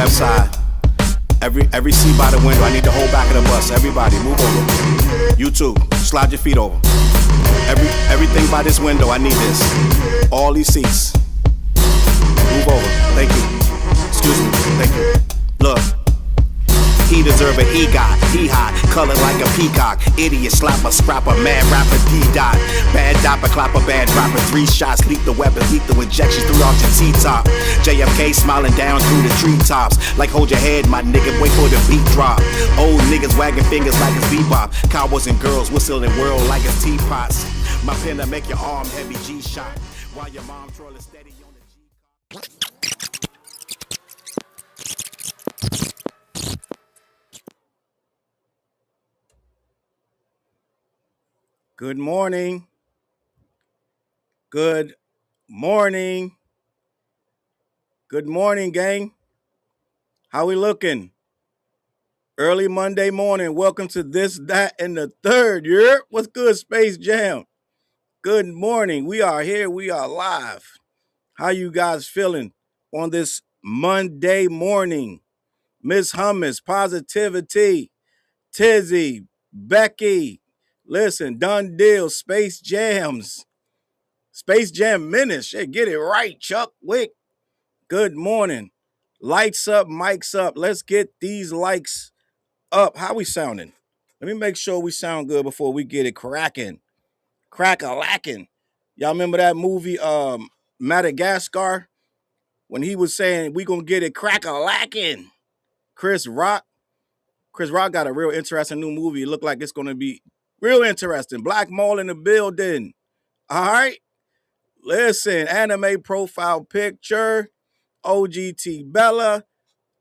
left side. Every seat by the window. I need the whole back of the bus. Everybody, move over. You too. Slide your feet over. Everything by this window. I need this. All these seats. Move over. Thank you. Excuse me. Thank you. Look. He deserve an EGOT, he hot, colored like a peacock. Idiot, slapper, scrapper, mad rapper, D-dot. Bad dopper, clapper, bad rapper. 3 shots, lethal weapons, lethal injections throughout your T-top. JFK smiling down through the treetops. Like hold your head, my nigga, wait for the beat drop. Old niggas wagging fingers like it's bebop. Cowboys and girls whistling world like it's teapots. My pen to make your arm heavy G-shot. While your mom trolling steady on the G. Good morning. Good morning. Good morning, gang. How we looking? Early Monday morning. Welcome to This, That, and the Third. Yeah? What's good, Space Jam? Good morning. We are here. We are live. How you guys feeling on this Monday morning? Miss Hummus, Positivity, Tizzy, Becky. Listen, done deal, Space Jams. Space Jam Menace. Shit, get it right, Chuck Wick. Good morning. Lights up, mics up. Let's get these likes up. How we sounding? Let me make sure we sound good before we get it cracking. Crack-a-lacking. Y'all remember that movie, Madagascar? When he was saying, we gonna get it crack-a-lacking. Chris Rock got a real interesting new movie. It looked like it's gonna be real interesting. Black Mall in the building. All right. Listen, anime profile picture, OGT Bella,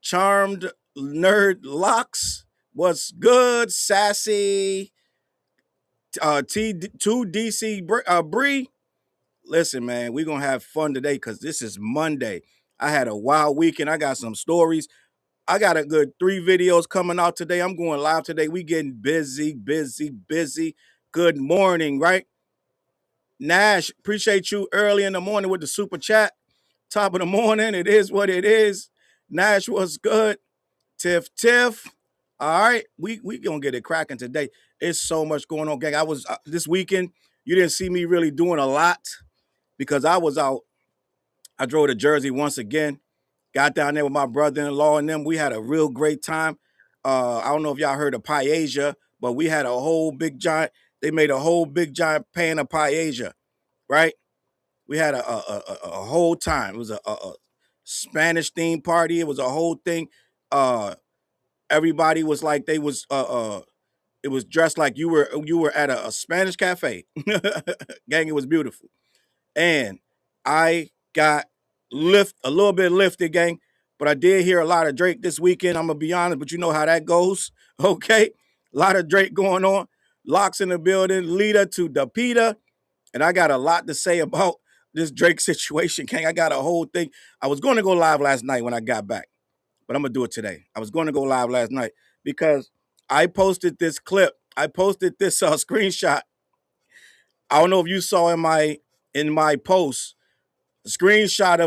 Charmed Nerd Locks, what's good, Sassy, T2DC Bree. Listen, man, we're going to have fun today because this is Monday. I had a wild weekend. I got some stories. I got a good 3 videos coming out today. I'm going live today. We getting busy. Good morning, right? Nash, appreciate you early in the morning with the super chat. Top of the morning, it is what it is. Nash, what's good? Tiff. All right, we gonna get it cracking today. It's so much going on, gang. I was this weekend. You didn't see me really doing a lot because I was out. I drove to Jersey once again. Got down there with my brother-in-law and them. We had a real great time. I don't know if y'all heard of paella, but we had a whole big giant. They made a whole big giant pan of paella, right? We had a whole time. It was a Spanish themed party. It was a whole thing. Everybody was like they was it was dressed like you were at a Spanish cafe. Gang, it was beautiful. And I got a little bit lifted, gang. But I did hear a lot of Drake this weekend. I'm gonna be honest, but you know how that goes. Okay. A lot of Drake going on. Locks in the building, Lita to Dapita. And I got a lot to say about this Drake situation, gang. I got a whole thing. I was going to go live last night when I got back, but I'm going to do it today. I was going to go live last night because I posted this clip. I posted this screenshot. I don't know if you saw in my post, a screenshot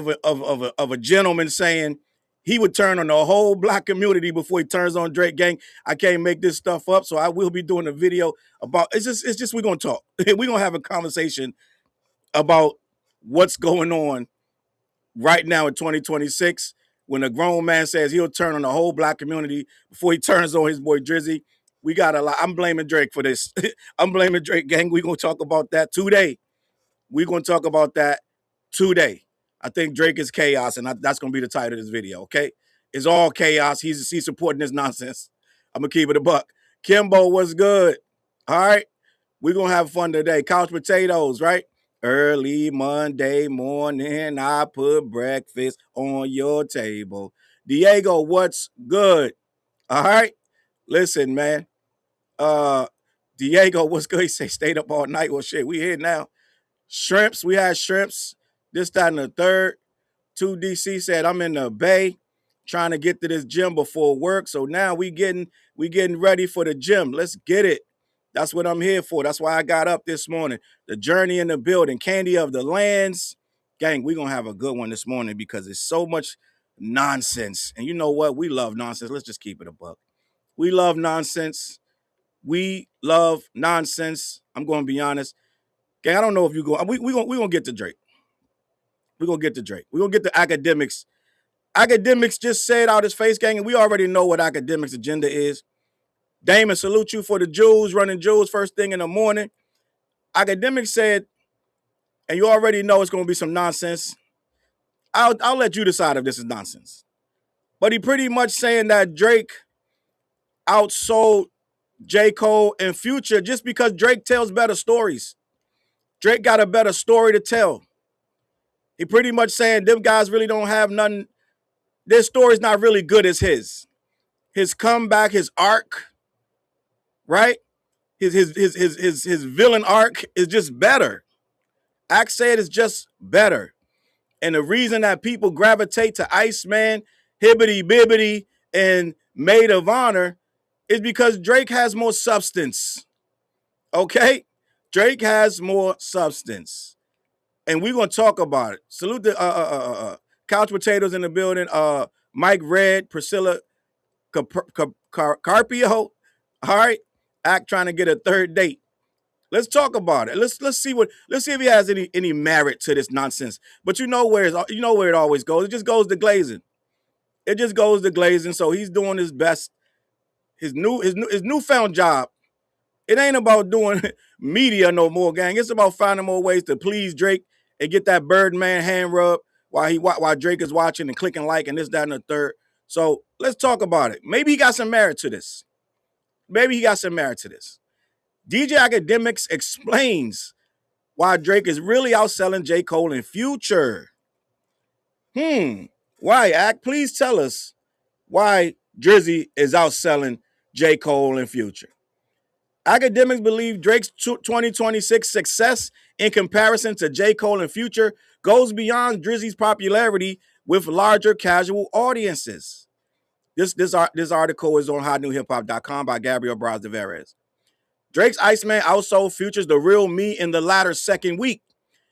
of a gentleman saying he would turn on the whole black community before he turns on Drake, gang. I can't make this stuff up, so I will be doing a video about it's just we're gonna talk. We're gonna have a conversation about what's going on right now in 2026 when a grown man says he'll turn on the whole black community before he turns on his boy Drizzy. We got a lot. I'm blaming Drake for this. I'm blaming Drake, gang. We're going to talk about that today. We're going to talk about that today. I think Drake is chaos, and that's going to be the title of this video, okay? It's all chaos. He's supporting this nonsense. I'm going to keep it a buck. Kimbo, what's good? All right? We're going to have fun today. Couch potatoes, right? Early Monday morning, I put breakfast on your table. Diego, what's good? All right? Listen, man. Diego, what's good? He say stayed up all night. Well, shit, we here now. Shrimps, we had shrimps. This, that, and the third. 2DC said, I'm in the Bay trying to get to this gym before work. So now we getting ready for the gym. Let's get it. That's what I'm here for. That's why I got up this morning. The journey in the building, Candy of the Lands. Gang, we're going to have a good one this morning because there's so much nonsense. And you know what? We love nonsense. Let's just keep it a buck. We love nonsense. We love nonsense. I'm going to be honest. Okay, I don't know if you go. We gonna get to Drake. We're going to get to Drake. We're going to get to Akademiks. Akademiks just said out his face, gang, and we already know what Akademiks' agenda is. Damon, salute you for the Jews, running Jews first thing in the morning. Akademiks said, and you already know it's going to be some nonsense. I'll let you decide if this is nonsense. But he pretty much saying that Drake outsold J. Cole and Future just because Drake tells better stories. Drake got a better story to tell. He pretty much saying them guys really don't have nothing. Their story's not really good as his. His comeback, his arc, right? His villain arc is just better. Ak said it's just better. And the reason that people gravitate to Iceman, Hibbity Bibbity, and Maid of Honor is because Drake has more substance. Okay? Drake has more substance. And we're going to talk about it. Salute the Couch Potatoes in the building. Mike Red, Priscilla Carpio. All right? Ak trying to get a third date. Let's talk about it. Let's see if he has any merit to this nonsense. But you know where it always goes. It just goes to glazing. It just goes to glazing. So he's doing his best. His newfound job. It ain't about doing media no more, gang. It's about finding more ways to please Drake and get that Birdman hand rub while Drake is watching and clicking like and this, that, and the third. So let's talk about it. Maybe he got some merit to this. DJ Akademiks explains why Drake is really outselling J. Cole and Future. Why, Ak? Please tell us why Drizzy is outselling J. Cole and Future. Akademiks believe Drake's 2026 success in comparison to J. Cole and Future goes beyond Drizzy's popularity with larger casual audiences. This article is on hotnewhiphop.com by Gabriel Braz de Verez. Drake's Iceman outsold Future's The Real Me in the latter second week,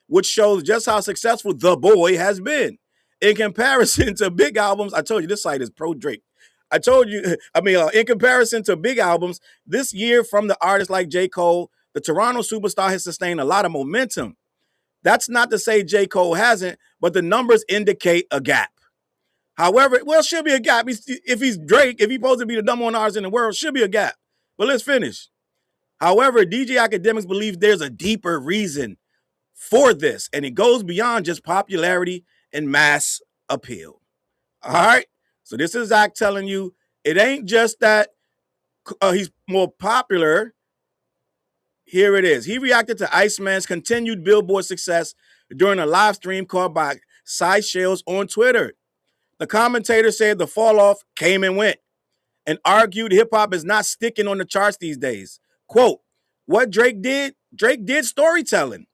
which shows just how successful The Boy has been. In comparison to big albums, I told you this site is pro-Drake. In comparison to big albums, this year from the artists like J. Cole, the Toronto superstar has sustained a lot of momentum. That's not to say J. Cole hasn't, but the numbers indicate a gap. However, should be a gap. If he's Drake, if he's supposed to be the number one artist in the world, should be a gap. But let's finish. However, DJ Akademiks believes there's a deeper reason for this, and it goes beyond just popularity and mass appeal. All right? So this is Zach telling you, it ain't just that he's more popular. Here it is. He reacted to Iceman's continued Billboard success during a live stream called by Cy Shells on Twitter. The commentator said the fall off came and went and argued hip-hop is not sticking on the charts these days. Quote, what Drake did storytelling.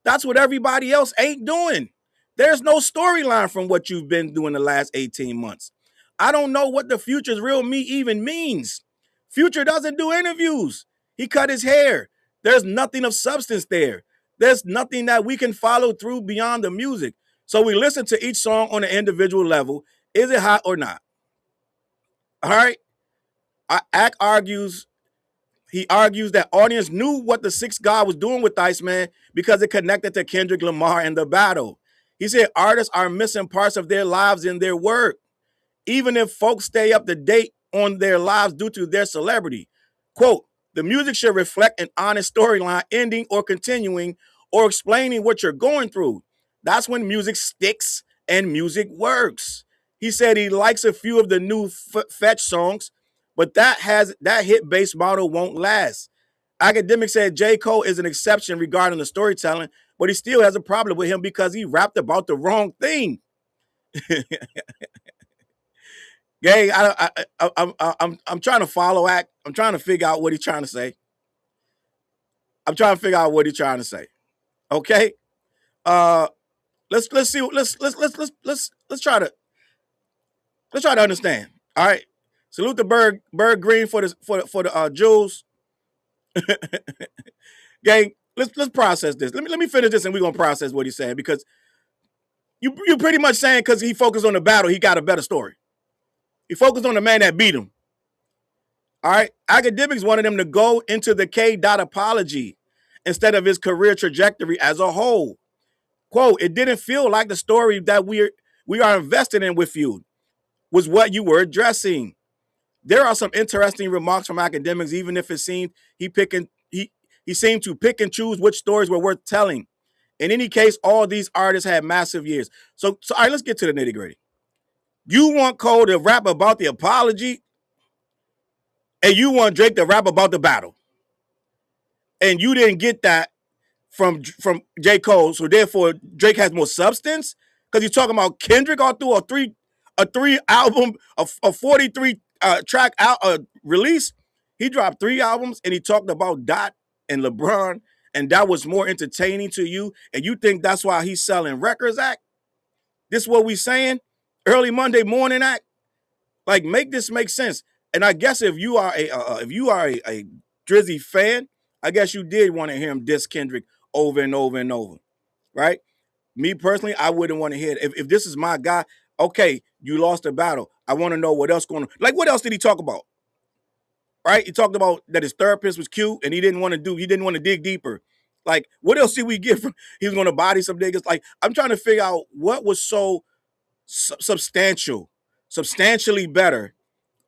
That's what everybody else ain't doing. There's no storyline from what you've been doing the last 18 months. I don't know what the Future's Real Me even means. Future doesn't do interviews. He cut his hair. There's nothing of substance there. There's nothing that we can follow through beyond the music. So we listen to each song on an individual level. Is it hot or not? All right. Ak argues that audience knew what the Sixth God was doing with Iceman because it connected to Kendrick Lamar and the battle. He said artists are missing parts of their lives in their work, even if folks stay up to date on their lives due to their celebrity. Quote, the music should reflect an honest storyline ending or continuing or explaining what you're going through. That's when music sticks and music works. He said he likes a few of the new Fetch songs, but that hit-based model won't last. Akademiks said J. Cole is an exception regarding the storytelling, but he still has a problem with him because he rapped about the wrong thing. Gang, I'm trying to follow Ak. I'm trying to figure out what he's trying to say. Okay. Let's try to understand. All right. Salute the Bird Green for the Jules. Gang, let's process this. Let me finish this and we're gonna process what he's saying because You pretty much saying because he focused on the battle, he got a better story. He focused on the man that beat him. All right. Akademiks wanted him to go into the K. Dot apology instead of his career trajectory as a whole. Quote, it didn't feel like the story that we are invested in with you was what you were addressing. There are some interesting remarks from Akademiks, even if it seemed he seemed to pick and choose which stories were worth telling. In any case, all these artists had massive years. So all right, let's get to the nitty-gritty. You want Cole to rap about the apology, and you want Drake to rap about the battle. And you didn't get that from J. Cole, so therefore Drake has more substance because he's talking about Kendrick all through a three album, a 43 track out release. He dropped 3 albums and he talked about Dot and LeBron, and that was more entertaining to you, and you think that's why he's selling records, Act? This is what we saying? Early Monday morning, Act? Like, make this make sense. And I guess if you are a Drizzy fan, I guess you did want to hear him diss Kendrick over and over and over, right? Me personally, I wouldn't want to hear it. If this is my guy, okay, you lost the battle. I want to know what else going on. Like, what else did he talk about? Right? He talked about that his therapist was cute and he didn't want to dig deeper. Like, what else did we get from? He was going to body some niggas. Like, I'm trying to figure out what was so substantially better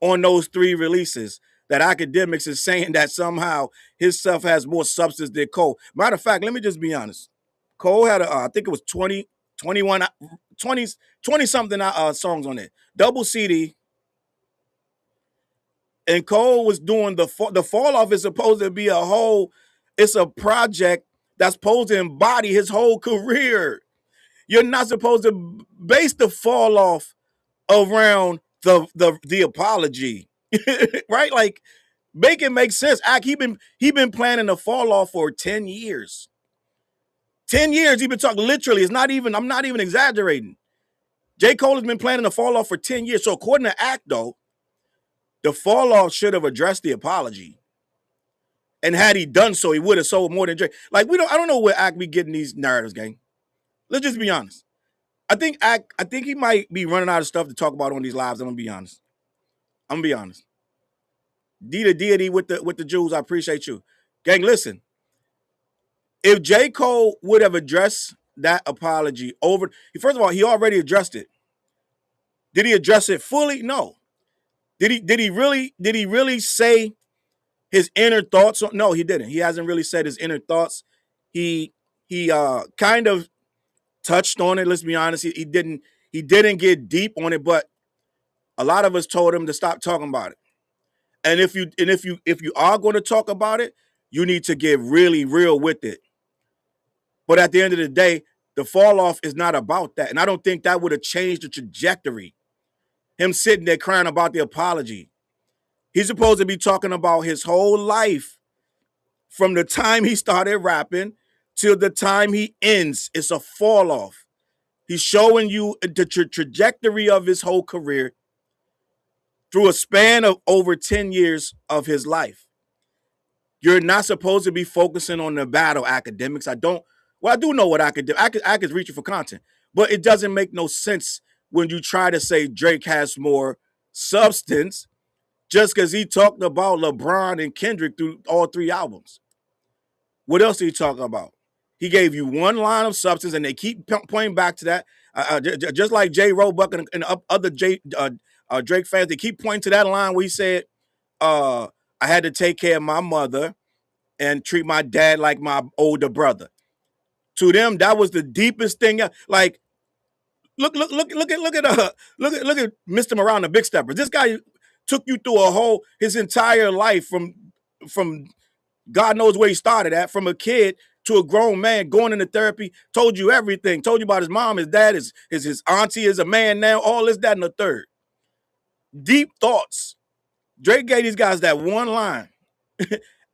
on those 3 releases that Akademiks is saying that somehow his stuff has more substance than Cole. Matter of fact, let me just be honest. Cole had I think it was 20, 21, 20 something songs on it. Double CD. And Cole was doing the fall off is supposed to be it's a project that's supposed to embody his whole career. You're not supposed to base the fall off around the apology. Right? Like, make it make sense. He been planning the fall off for 10 years. 10 years he been talking literally. I'm not even exaggerating. J. Cole has been planning the fall off for 10 years. So according to Act, though, the fall off should have addressed the apology. And had he done so, he would have sold more than Drake. Like, I don't know where Act be getting these narratives, gang. Let's just be honest. I think he might be running out of stuff to talk about on these lives. I'm gonna be honest. D to deity with the Jews, I appreciate you. Gang, listen. If J. Cole would have addressed that apology first of all, he already addressed it. Did he address it fully? No. Did he really say his inner thoughts? No, he didn't. He hasn't really said his inner thoughts. He kind of touched on it. Let's be honest. He didn't get deep on it, but a lot of us told him to stop talking about it. And if you are going to talk about it, you need to get really real with it. But at the end of the day, the fall off is not about that. And I don't think that would have changed the trajectory. Him sitting there crying about the apology. He's supposed to be talking about his whole life from the time he started rapping till the time he ends. It's a fall off. He's showing you the trajectory of his whole career through a span of over 10 years of his life. You're not supposed to be focusing on the battle, Akademiks. I do know what Akademiks is reaching for content, but it doesn't make no sense when you try to say Drake has more substance just because he talked about LeBron and Kendrick through all 3 albums. What else did he talk about? He gave you one line of substance, and they keep pointing back to that. Just like J. Roebuck and other Drake fans, they keep pointing to that line where he said, I had to take care of my mother and treat my dad like my older brother. To them, that was the deepest thing. Like, look at Mr. Morale, the Big Steppers. This guy took you through his entire life from God knows where he started at, from a kid to a grown man going into therapy, told you everything, told you about his mom, his dad, his auntie is a man now, all this, that, and the third. Deep thoughts. Drake gave these guys that one line,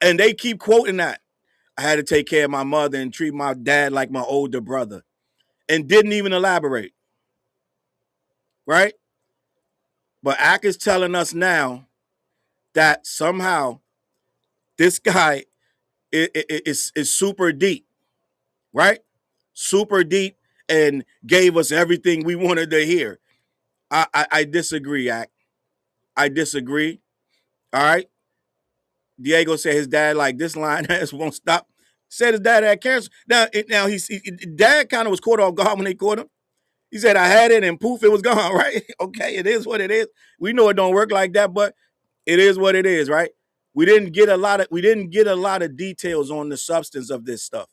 and they keep quoting that. I had to take care of my mother and treat my dad like my older brother, and didn't even elaborate. Right? But Ak is telling us now that somehow this guy is super deep, right? Super deep, and gave us everything we wanted to hear. I disagree, Ak. I disagree. All right. Diego said his dad like this line won't stop. Said his dad had cancer. Now dad kind of was caught off guard when they caught him. He said I had it and poof, it was gone. Right? Okay, it is what it is. We know it don't work like that, but it is what it is, right? We didn't get a lot of details on the substance of this stuff.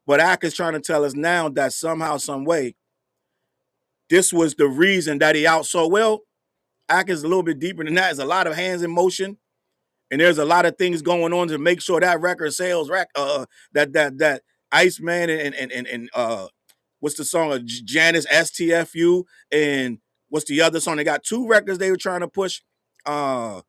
But Ak is trying to tell us now that somehow, some way, this was the reason that he out so well. Ak is a little bit deeper than that. There's a lot of hands in motion. And there's a lot of things going on to make sure that record sales, that Iceman and what's the song of Janice STFU and what's the other song? They got two records they were trying to push. What's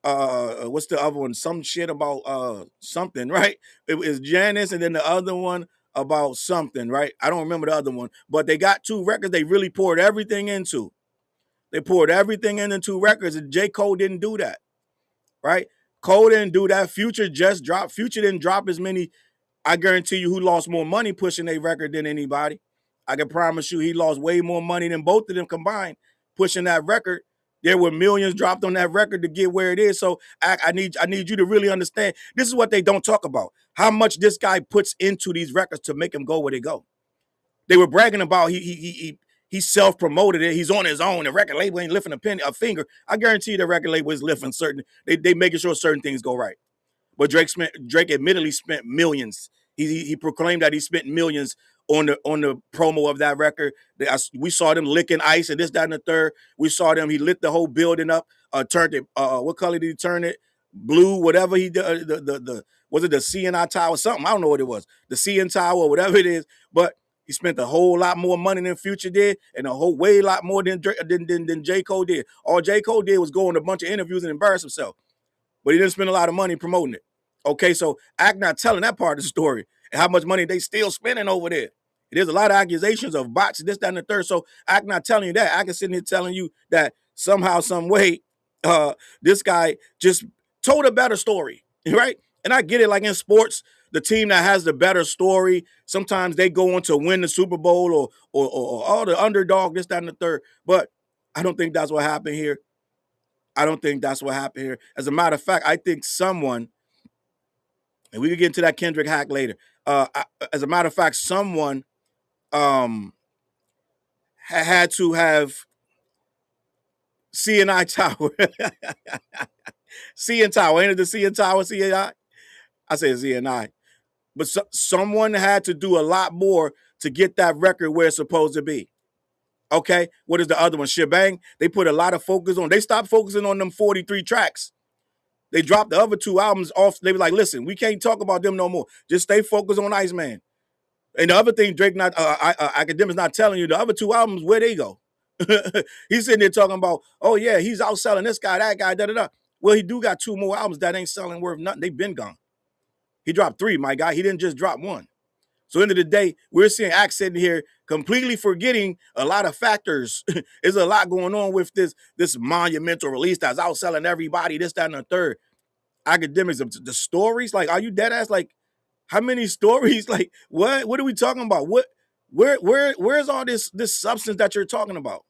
the other one? Some shit about something, right? It was Janice and then the other one about something, right? I don't remember the other one, but they got two records they really poured everything into. They poured everything into two records, and J. Cole didn't do that. Right? Cole didn't do that. Future just dropped. Future didn't drop as many. I guarantee you who lost more money pushing a record than anybody. I can promise you he lost way more money than both of them combined pushing that record. There were millions dropped on that record to get where it is. So I need you to really understand. This is what they don't talk about. How much this guy puts into these records to make them go where they go. They were bragging about he self-promoted it. He's on his own. The record label ain't lifting a finger. I guarantee you the record label is lifting certain. They making sure certain things go right. But Drake admittedly spent millions. He proclaimed that he spent millions on the promo of that record. We saw them licking ice and this, that, and the third. We saw them. He lit the whole building up. Turned it. What color did he turn it? Blue. Whatever he did. The was it the CNI tower? Something. I don't know what it was. The CN tower, whatever it is. But he spent a whole lot more money than Future did, and a whole way lot more than J. Cole did. All J. Cole did was go on a bunch of interviews and embarrass himself. But he didn't spend a lot of money promoting it. Okay, so Ak not telling that part of the story and how much money they still spending over there. There's a lot of accusations of bots, this, that, and the third. So Ak not telling you that. Ak is sitting here telling you that somehow, some way, this guy just told a better story, right? And I get it, like in sports, the team that has the better story, sometimes they go on to win the Super Bowl or all the underdog, this, that, and the third. But I don't think that's what happened here. I don't think that's what happened here. As a matter of fact, I think someone, and we can get into that Kendrick hack later. As a matter of fact, someone had to have CNI Tower. CN Tower. Ain't it the CN Tower, CNI? I say CNI. But someone had to do a lot more to get that record where it's supposed to be. Okay? What is the other one? Shebang. They put a lot of focus on. They stopped focusing on them 43 tracks. They dropped the other two albums off. They were like, listen, we can't talk about them no more. Just stay focused on Iceman. And the other thing Drake Akademiks not telling you, the other two albums, where they go. He's sitting there talking about, oh yeah, he's outselling this guy, that guy, da-da-da. Well, he do got two more albums that ain't selling worth nothing. They've been gone. He dropped three, my guy. He didn't just drop one. So end of the day, we're seeing Ak sitting here completely forgetting a lot of factors. There's a lot going on with this monumental release that's outselling everybody, this, that, and the third. Akademiks, the stories, like, are you dead ass? Like, how many stories? Like, what are we talking about? Where's all this substance that you're talking about?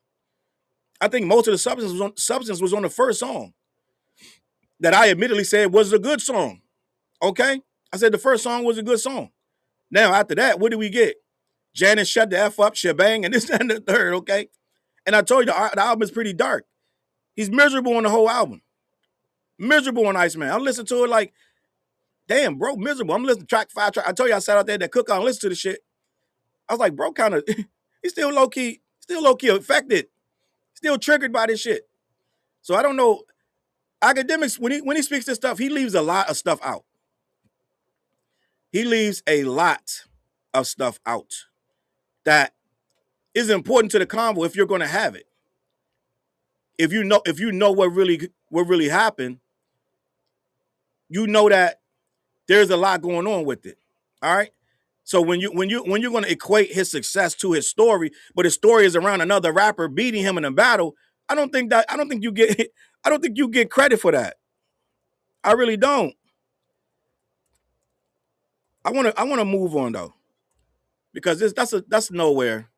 I think most of the substance was on the first song that I admittedly said was a good song. Okay? I said the first song was a good song. Now, after that, what do we get? Janice shut the F up, shebang, and this and the third, okay? And I told you, the album is pretty dark. He's miserable on the whole album. Miserable on Iceman. I'm listening to it like, damn, bro, miserable. I'm listening to track 5. I told you I sat out there that cook on and listened to the shit. I was like, bro, kind of, he's still low-key affected. Still triggered by this shit. So I don't know. Akademiks, when he speaks this stuff, he leaves a lot of stuff out. He leaves a lot of stuff out that is important to the convo if you're going to have it. If you know what really happened, you know that there's a lot going on with it. All right. So when you're going to equate his success to his story, but his story is around another rapper beating him in a battle, I don't think you get credit for that. I really don't. I want to move on though. because that's nowhere.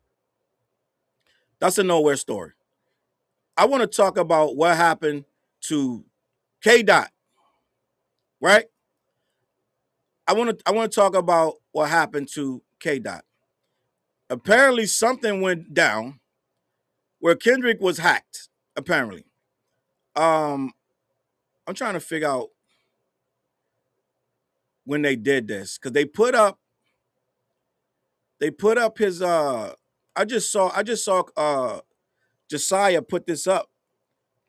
That's a nowhere story. I want to talk about what happened to K Dot, right? I want to talk about what happened to K Dot. Apparently, something went down where Kendrick was hacked. Apparently, I'm trying to figure out when they did this because they put up his I just saw Josiah put this up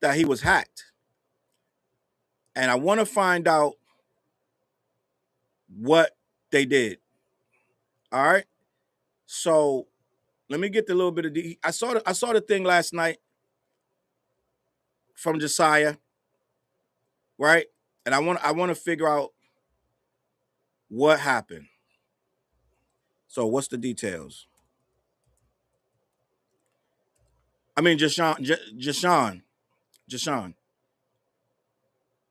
that he was hacked, and I want to find out what they did. All right, so let me get the little bit of I saw the thing last night from Josiah, right? And I want to figure out what happened. So what's the details? I mean, Jashawn.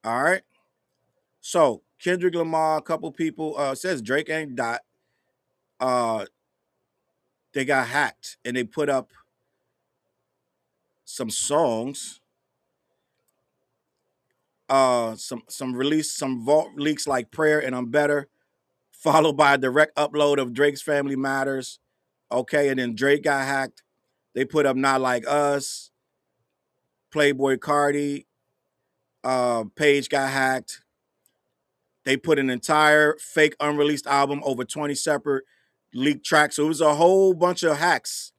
All right. So Kendrick Lamar, a couple people says Drake and Dot. Uh, they got hacked and they put up some songs. Some vault leaks like Prayer and I'm Better, followed by a direct upload of Drake's Family Matters. Okay, and then Drake got hacked. They put up Not Like Us, Playboy Cardi, Page got hacked. They put an entire fake unreleased album over 20 separate leaked tracks. So it was a whole bunch of hacks.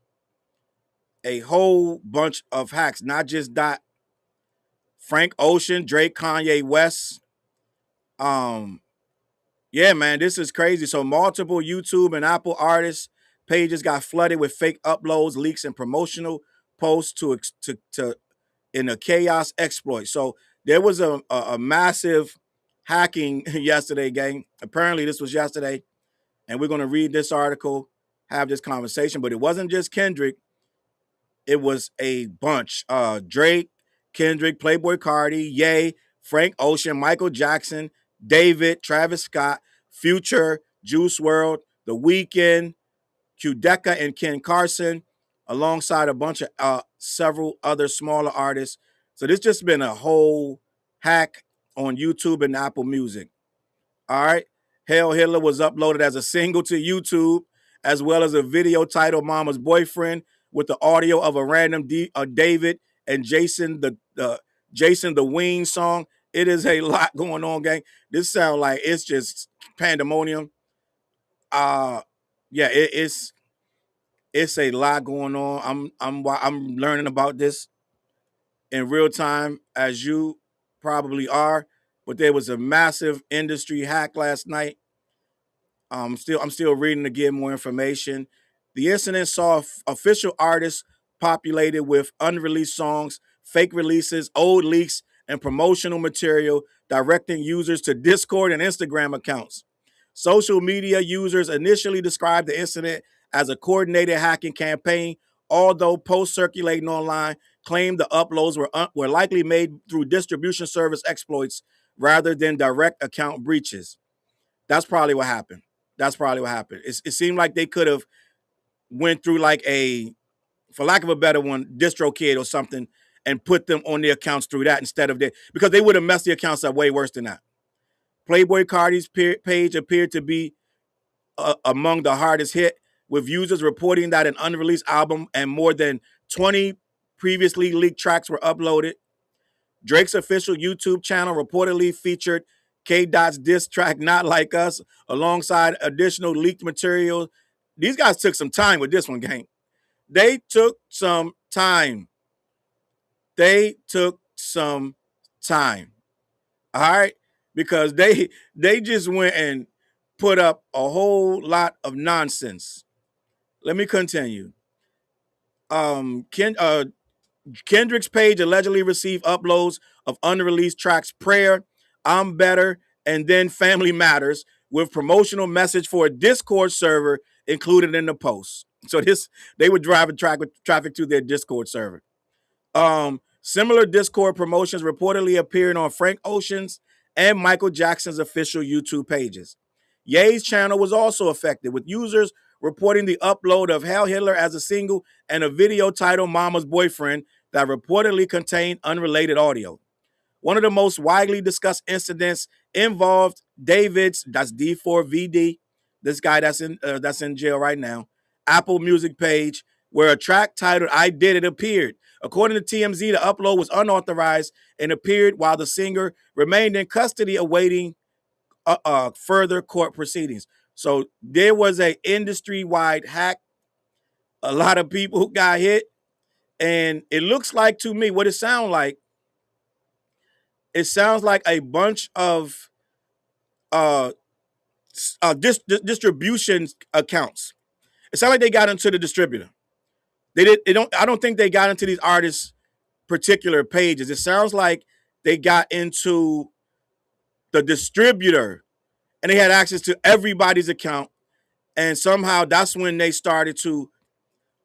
A whole bunch of hacks, not just Dot. Frank Ocean, Drake, Kanye West. Yeah, man, this is crazy. So multiple YouTube and Apple artists pages got flooded with fake uploads, leaks, and promotional posts to in a chaos exploit. So there was a massive hacking yesterday, gang. Apparently, this was yesterday, and we're gonna read this article, have this conversation. But it wasn't just Kendrick; it was a bunch. Drake, Kendrick, Playboy Cardi, Ye, Frank Ocean, Michael Jackson, David, Travis Scott, Future, Juice World, The Weeknd, Qdeka, and Ken Carson, alongside a bunch of several other smaller artists. So this just been a whole hack on YouTube and Apple Music. All right. Hail Hitler was uploaded as a single to YouTube, as well as a video titled Mama's Boyfriend with the audio of a random David and Jason the Ween song. It is a lot going on, gang. This sounds like it's just pandemonium. Uh yeah, it's a lot going on. I'm learning about this in real time, as you probably are. But there was a massive industry hack last night. I'm still reading to get more information. The incident saw official artists populated with unreleased songs, fake releases, old leaks, and promotional material directing users to Discord and Instagram accounts. Social media users initially described the incident as a coordinated hacking campaign, although posts circulating online claimed the uploads were likely made through distribution service exploits rather than direct account breaches. That's probably what happened. That's probably what happened. It seemed like they could have went through like for lack of a better one, DistroKid or something, and put them on the accounts through that instead of because they would have messed the accounts up way worse than that. Playboy Cardi's page appeared to be among the hardest hit, with users reporting that an unreleased album and more than 20 previously leaked tracks were uploaded. Drake's official YouTube channel reportedly featured K. Dot's diss track Not Like Us alongside additional leaked material. These guys took some time with this one, gang. They took some time. They took some time. All right? Because they just went and put up a whole lot of nonsense. Let me continue. Kendrick's page allegedly received uploads of unreleased tracks Prayer, I'm Better, and then Family Matters, with promotional message for a Discord server included in the post. So they were driving traffic to their Discord server. Similar Discord promotions reportedly appeared on Frank Ocean's and Michael Jackson's official YouTube pages. Ye's channel was also affected, with users reporting the upload of Hail Hitler as a single and a video titled Mama's Boyfriend that reportedly contained unrelated audio. One of the most widely discussed incidents involved David's, that's D4VD, this guy that's in jail right now, Apple Music page, where a track titled I Did It appeared. According to TMZ, the upload was unauthorized and appeared while the singer remained in custody awaiting further court proceedings. So there was a industry-wide hack. A lot of people got hit. And it looks like, to me, what it sounds like, a bunch of distribution accounts. It sounds like they got into the distributor. I don't think they got into these artists' particular pages. It sounds like they got into the distributor and they had access to everybody's account. And somehow that's when they started to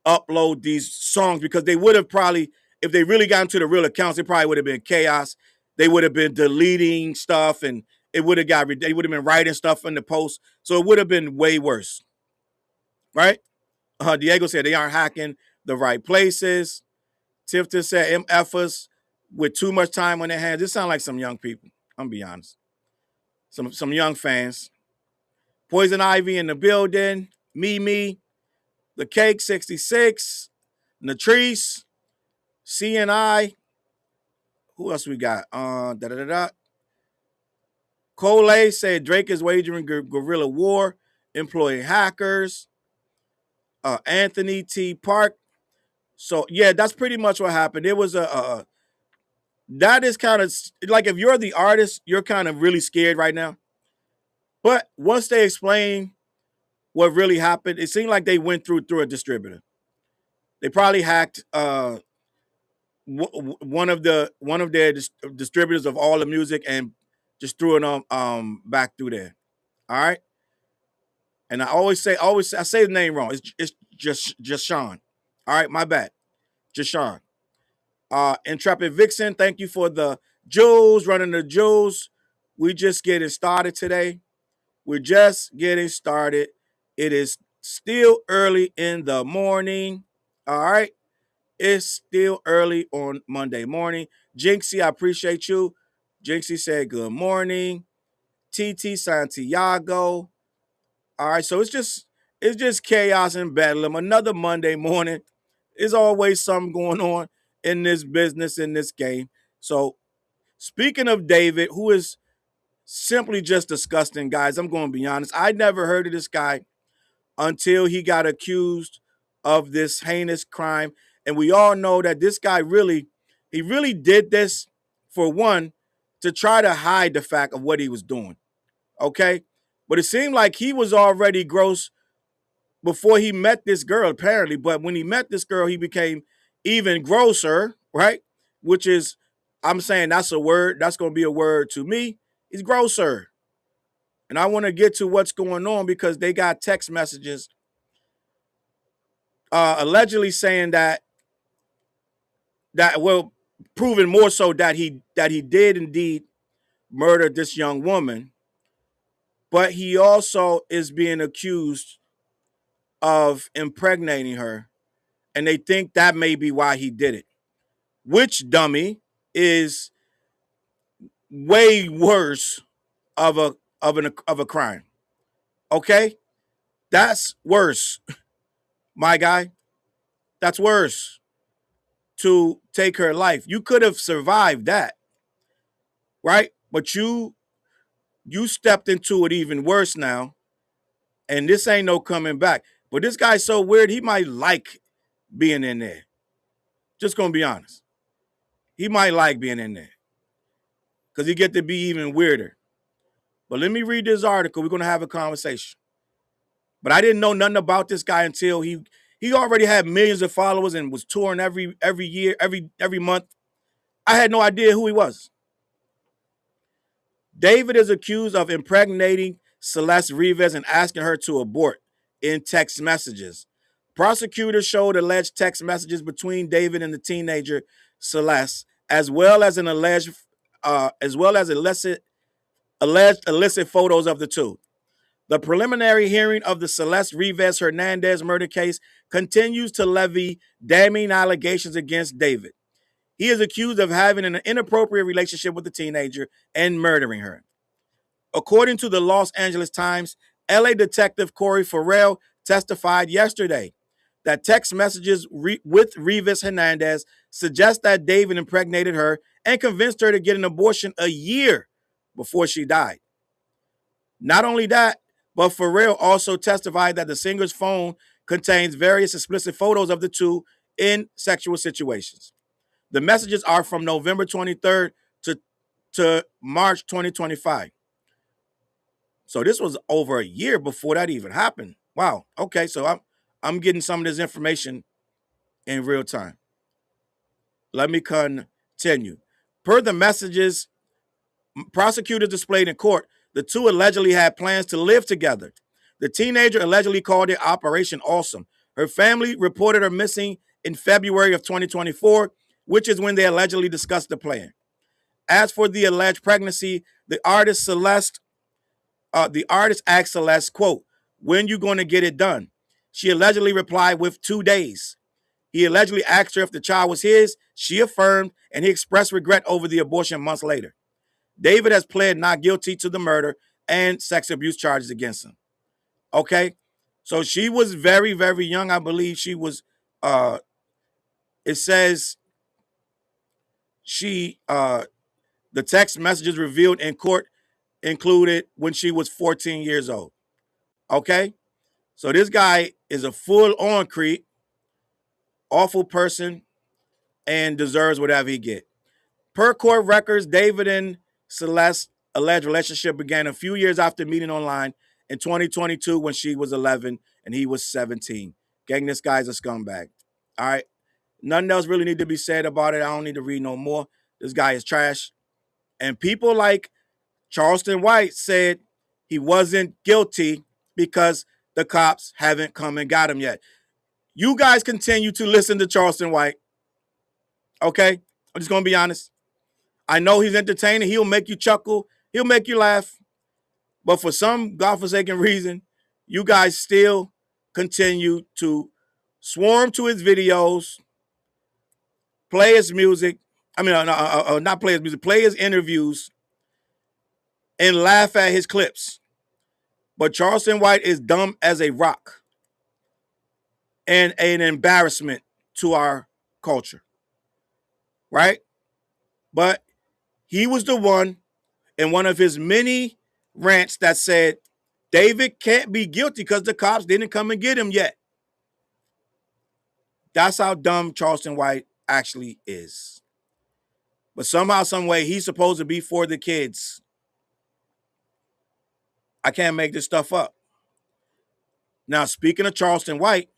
upload these songs, because they would have probably, if they really got into the real accounts, it probably would have been chaos. They would have been deleting stuff, and they would have been writing stuff in the post. So it would have been way worse. Right? Diego said they aren't hacking the right places. Tifton said MFers with too much time on their hands. This sounds like some young people. I'm gonna be honest. Some young fans. Poison Ivy in the building. Mimi. The Cake 66. Natrice. CNI. Who else we got? Cole said Drake is wagering guerrilla war, employing hackers. Anthony T. Park. So, yeah, that's pretty much what happened. It was that is kind of like, if you're the artist, you're kind of really scared right now. But once they explain what really happened, it seemed like they went through a distributor. They probably hacked one of their distributors of all the music and just threw it on back through there. All right. And I say the name wrong. It's just Sean. All right, my bad. Just Sean. Intrepid Vixen, thank you for the jewels, running the jewels. We just getting started today. We're just getting started. It is still early in the morning. All right. It's still early on Monday morning. Jinxie, I appreciate you. Jinxie said good morning. TT Santiago. All right, so it's just chaos and bedlam. Another Monday morning. There's always something going on in this business, in this game. So speaking of David, who is simply just disgusting, guys, I'm going to be honest. I never heard of this guy until he got accused of this heinous crime. And we all know that this guy really did this, for one, to try to hide the fact of what he was doing. Okay? But it seemed like he was already gross before he met this girl, apparently. But when he met this girl, he became even grosser, right? Which is, I'm saying that's a word. That's going to be a word to me. He's grosser. And I want to get to what's going on, because they got text messages allegedly saying that well, proving more so that he did indeed murder this young woman, but he also is being accused of impregnating her, and they think that may be why he did it, which, dummy, is way worse of a crime. Okay? That's worse, my guy. That's worse, to take her life. You could have survived that, right? But you stepped into it even worse now, and this ain't no coming back. But this guy's so weird, he might like being in there. Just gonna be honest. He might like being in there, because he get to be even weirder. But let me read this article. We're gonna have a conversation. But I didn't know nothing about this guy until he already had millions of followers and was touring every year, every month. I had no idea who he was. David is accused of impregnating Celeste Rivas and asking her to abort in text messages. Prosecutors showed alleged text messages between David and the teenager Celeste, as well as illicit photos of the two. The preliminary hearing of the Celeste Rivas Hernandez murder case continues to levy damning allegations against David. He is accused of having an inappropriate relationship with the teenager and murdering her. According to the Los Angeles Times, LA detective Corey Farrell testified yesterday that text messages with Rivas Hernandez suggest that David impregnated her and convinced her to get an abortion a year before she died. Not only that, but Farrell also testified that the singer's phone contains various explicit photos of the two in sexual situations. The messages are from November 23rd to March 2025. So this was over a year before that even happened. Wow. Okay, so I'm getting some of this information in real time. Let me continue. Per the messages prosecutors displayed in court, the two allegedly had plans to live together. The teenager allegedly called it Operation Awesome. Her family reported her missing in February of 2024, which is when they allegedly discussed the plan. As for the alleged pregnancy, the artist asked Celeste, quote, "When you going to get it done?" She allegedly replied with 2 days. He allegedly asked her if the child was his. She affirmed, and he expressed regret over the abortion months later. David has pled not guilty to the murder and sex abuse charges against him. Okay? So she was very, very young. I believe she was, it says the text messages revealed in court included when she was 14 years old. Okay? So this guy is a full-on creep, awful person, and deserves whatever he get. Per court records, David and Celeste's alleged relationship began a few years after meeting online in 2022 when she was 11 and he was 17. Gang, this guy's a scumbag. All right? Nothing else really need to be said about it. I don't need to read no more. This guy is trash. And people like Charleston White said he wasn't guilty because the cops haven't come and got him yet. You guys continue to listen to Charleston White. Okay? I'm just going to be honest. I know he's entertaining. He'll make you chuckle. He'll make you laugh. But for some godforsaken reason, you guys still continue to swarm to his videos, play his music. I mean, not play his music, play his interviews, and laugh at his clips. But Charleston White is dumb as a rock and an embarrassment to our culture. Right? But he was the one in one of his many rants that said David can't be guilty because the cops didn't come and get him yet. That's how dumb Charleston White actually is. But somehow, some way, he's supposed to be for the kids. I can't make this stuff up. Now, speaking of Charleston White,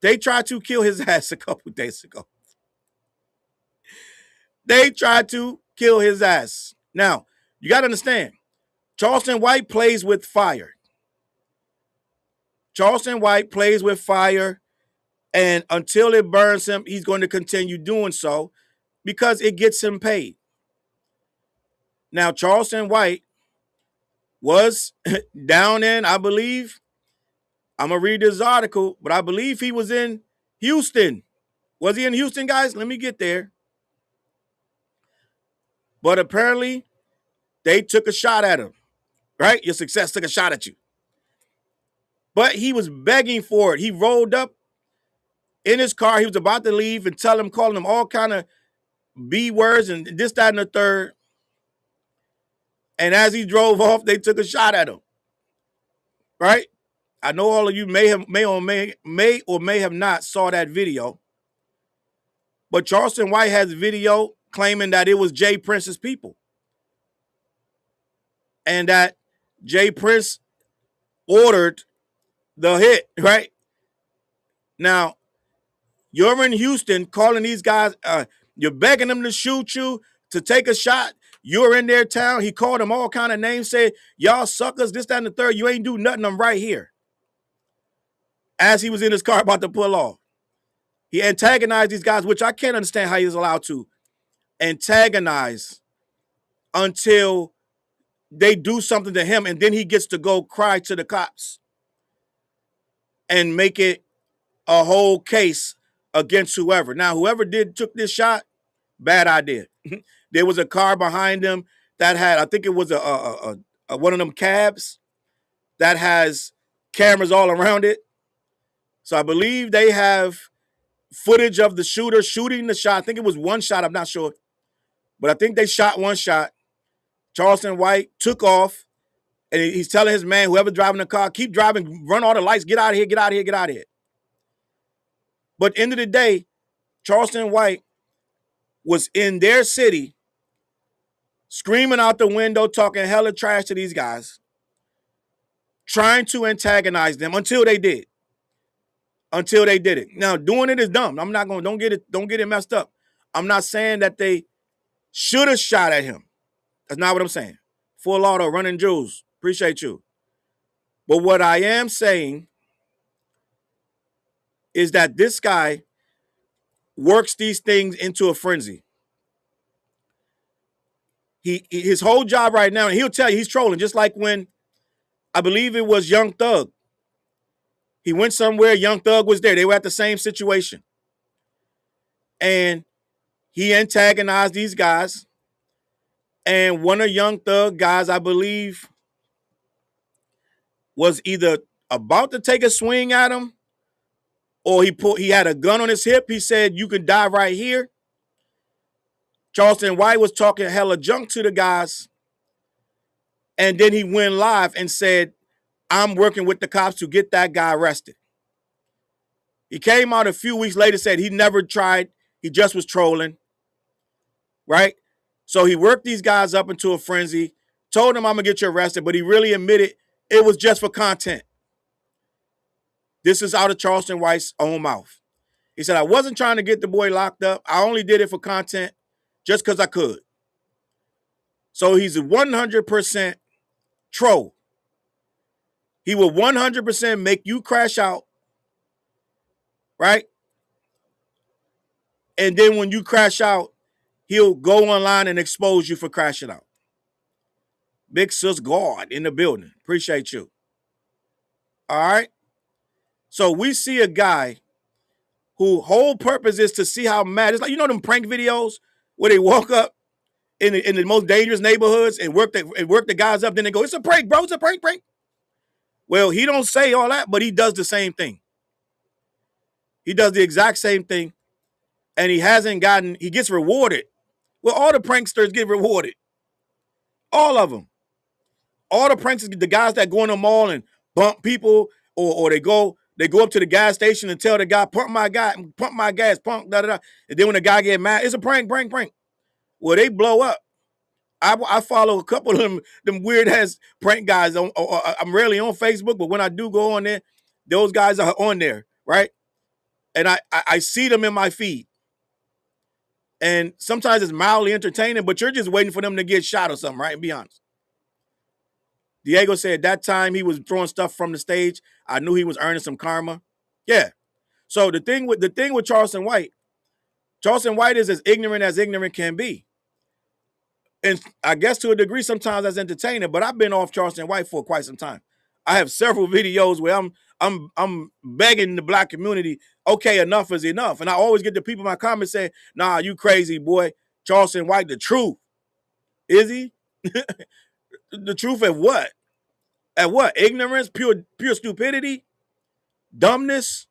they tried to kill his ass a couple days ago. They tried to kill his ass. Now, you got to understand, Charleston White plays with fire. Charleston White plays with fire, and until it burns him, he's going to continue doing so because it gets him paid. Now, Charleston White was down in, I believe, I'm going to read this article, but I believe he was in Houston. Was he in Houston, guys? Let me get there. But apparently, they took a shot at him, right? Your success took a shot at you. But he was begging for it. He rolled up in his car. He was about to leave and calling him all kind of B words and this, that, and the third. And as he drove off, they took a shot at him. Right? I know all of you may or may have not saw that video. But Charleston White has a video claiming that it was Jay Prince's people. And that Jay Prince ordered the hit, right? Now, you're in Houston calling these guys, you're begging them to shoot you, to take a shot. You're in their town. He called them all kind of names, said, y'all suckers, this, that, and the third. You ain't do nothing. I'm right here. As he was in his car about to pull off. He antagonized these guys, which I can't understand how he was allowed to antagonize until they do something to him, and then he gets to go cry to the cops and make it a whole case against whoever. Now, whoever took this shot, bad idea. There was a car behind him that had, I think it was a one of them cabs that has cameras all around it. So I believe they have footage of the shooter shooting the shot. I think it was one shot. I'm not sure. But I think they shot one shot. Charleston White took off, and he's telling his man, whoever driving the car, keep driving, run all the lights, get out of here, get out of here, get out of here. But end of the day, Charleston White was in their city screaming out the window, talking hella trash to these guys, trying to antagonize them until they did. Until they did it. Now, doing it is dumb. I'm not going to, don't get it messed up. I'm not saying that they should have shot at him. That's not what I'm saying. Full auto, running Jules. Appreciate you. But what I am saying is that this guy works these things into a frenzy. His whole job right now, and he'll tell you he's trolling, just like when I believe it was Young Thug. He went somewhere, Young Thug was there. They were at the same situation. And he antagonized these guys. And one of Young Thug guys, I believe, was either about to take a swing at him, or he had a gun on his hip. He said, you can die right here. Charleston White was talking hella junk to the guys. And then he went live and said, I'm working with the cops to get that guy arrested. He came out a few weeks later, said he never tried. He just was trolling. Right? So he worked these guys up into a frenzy, told them I'm going to get you arrested, but he really admitted it was just for content. This is out of Charleston White's own mouth. He said, I wasn't trying to get the boy locked up. I only did it for content just because I could. So he's a 100% troll. He will 100% make you crash out, right? And then when you crash out, he'll go online and expose you for crashing out. Big Sis God in the building. Appreciate you. All right? So we see a guy whose whole purpose is to see how mad. It's like, you know them prank videos where they walk up in the most dangerous neighborhoods and work the guys up, then they go, it's a prank, bro, it's a prank. Well, he don't say all that, but he does the same thing. He does the exact same thing, and he gets rewarded. Well, all the pranksters get rewarded. All of them. All the pranksters, the guys that go in the mall and bump people, or they go up to the gas station and tell the guy, pump my gas, pump, da-da-da. And then when the guy get mad, it's a prank. Well, they blow up. I follow a couple of them weird ass prank guys. I'm rarely on Facebook, but when I do go on there, those guys are on there, right? And I see them in my feed. And sometimes it's mildly entertaining, but you're just waiting for them to get shot or something, right? And be honest. Diego said that time he was throwing stuff from the stage, I knew he was earning some karma. Yeah. So the thing with Charleston White is as ignorant can be. And I guess to a degree, sometimes that's entertaining, but I've been off Charleston White for quite some time. I have several videos where I'm begging the black community, okay, enough is enough. And I always get the people in my comments saying, nah, you crazy, boy. Charleston White, the truth. Is he? The truth at what? At what? Ignorance, pure stupidity, dumbness.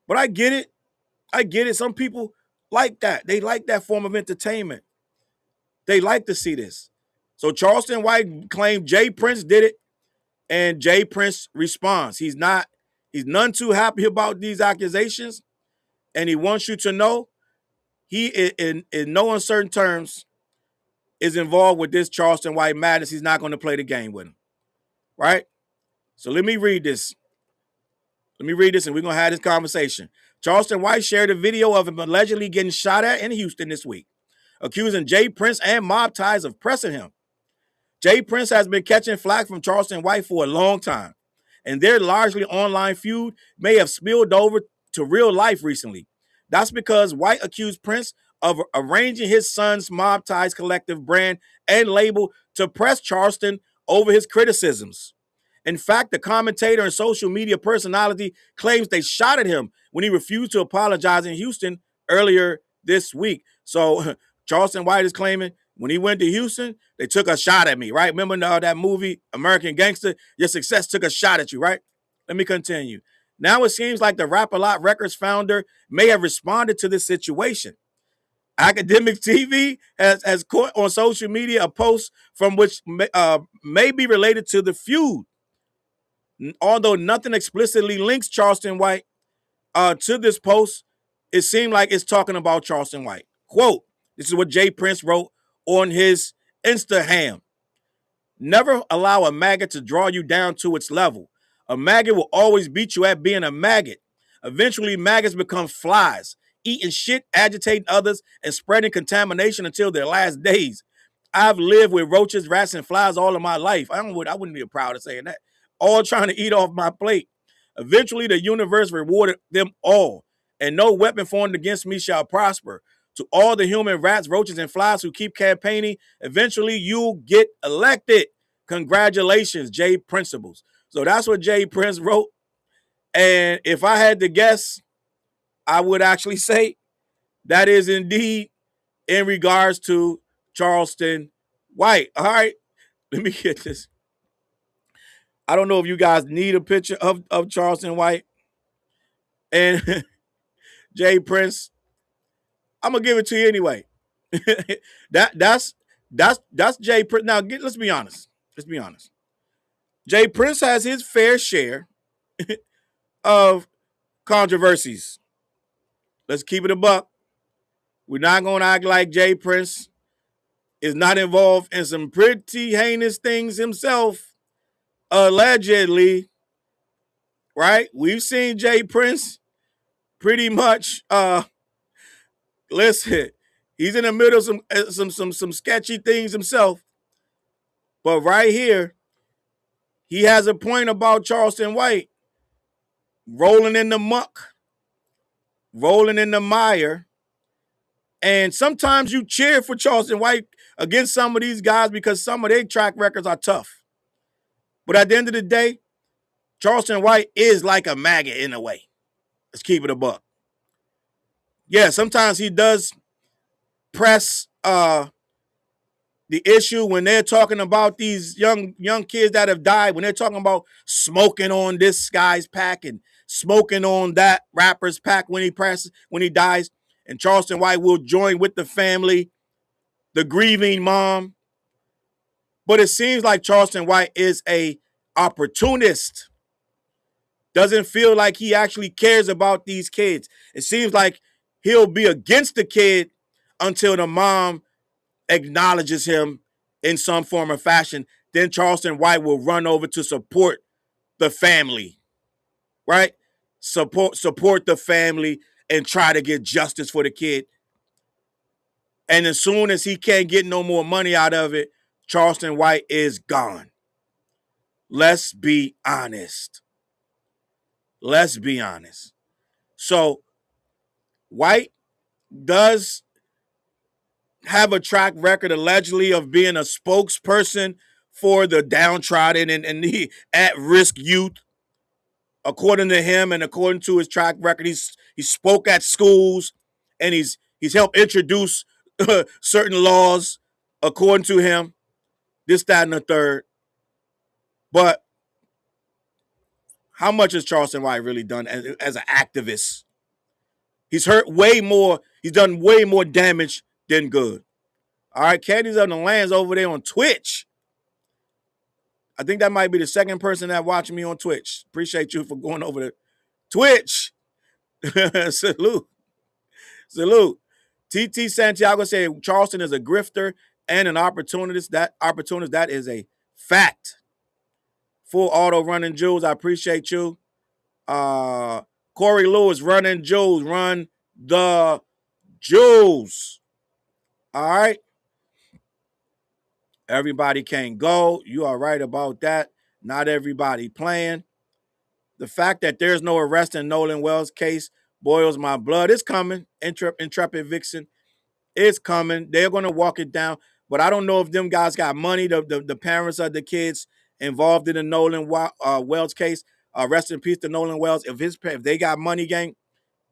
But I get it. Some people like that. They like that form of entertainment. They like to see this. So Charleston White claimed Jay Prince did it, and Jay Prince responds. He's none too happy about these accusations, and he wants you to know he, in no uncertain terms, is involved with this Charleston White madness. He's not going to play the game with him, right? So let me read this. And we're going to have this conversation. Charleston White shared a video of him allegedly getting shot at in Houston this week, accusing Jay Prince and mob ties of pressing him. Jay Prince has been catching flack from Charleston White for a long time, and their largely online feud may have spilled over to real life recently. That's because White accused Prince of arranging his son's Mob Ties Collective brand and label to press Charleston over his criticisms. In fact, the commentator and social media personality claims they shot at him when he refused to apologize in Houston earlier this week. So Charleston White is claiming when he went to Houston, they took a shot at me, right? Remember that movie, American Gangster? Your success took a shot at you, right? Let me continue. Now it seems like the Rap-A-Lot Records founder may have responded to this situation. Akademiks TV has caught on social media a post from which may be related to the feud. Although nothing explicitly links Charleston White to this post, it seemed like it's talking about Charleston White. Quote, this is what Jay Prince wrote on his Instagram. Never allow a maggot to draw you down to its level. A maggot will always beat you at being a maggot. Eventually, maggots become flies, eating shit, agitating others, and spreading contamination until their last days. I've lived with roaches, rats, and flies all of my life. I wouldn't be proud of saying that. All trying to eat off my plate. Eventually, the universe rewarded them all, and no weapon formed against me shall prosper. To all the human rats, roaches, and flies who keep campaigning, eventually you'll get elected. Congratulations, Jay Principles. So that's what Jay Prince wrote. And if I had to guess, I would actually say that is indeed in regards to Charleston White. All right, let me get this. I don't know if you guys need a picture of Charleston White and Jay Prince. I'm gonna give it to you anyway. that's Jay Prince. Now let's be honest. Let's be honest. Jay Prince has his fair share of controversies. Let's keep it a buck. We're not gonna act like Jay Prince is not involved in some pretty heinous things himself, allegedly. Right? We've seen Jay Prince pretty much. Listen, he's in the middle of some sketchy things himself. But right here, he has a point about Charleston White rolling in the muck, rolling in the mire. And sometimes you cheer for Charleston White against some of these guys because some of their track records are tough. But at the end of the day, Charleston White is like a maggot in a way. Let's keep it a buck. Yeah, sometimes he does press the issue when they're talking about these young kids that have died, when they're talking about smoking on this guy's pack and smoking on that rapper's pack when he dies, and Charleston White will join with the family, the grieving mom. But it seems like Charleston White is a opportunist. Doesn't feel like he actually cares about these kids. It seems like he'll be against the kid until the mom acknowledges him in some form or fashion. Then Charleston White will run over to support the family, right? Support the family and try to get justice for the kid. And as soon as he can't get no more money out of it, Charleston White is gone. Let's be honest. Let's be honest. So White does have a track record allegedly of being a spokesperson for the downtrodden and the at-risk youth. According to him and according to his track record, he spoke at schools and he's helped introduce certain laws according to him, this, that, and the third. But how much has Charleston White really done as an activist? He's hurt way more. He's done way more damage than good. All right, Caddies on the Lands over there on Twitch. I think that might be the second person that watched me on Twitch. Appreciate you for going over to Twitch. Salute. Salute. TT Santiago said Charleston is a grifter and an opportunist. That is a fact. Full auto running Jules. I appreciate you. Corey Lewis running Jules. Run the Jules. All right. Everybody can't go. You are right about that. Not everybody playing. The fact that there's no arrest in Nolan Wells' case boils my blood. It's coming. Intrepid Vixen. It's coming. They're gonna walk it down. But I don't know if them guys got money. The parents of the kids involved in the Nolan Wells case. Rest in peace to Nolan Wells. If they got money, gang,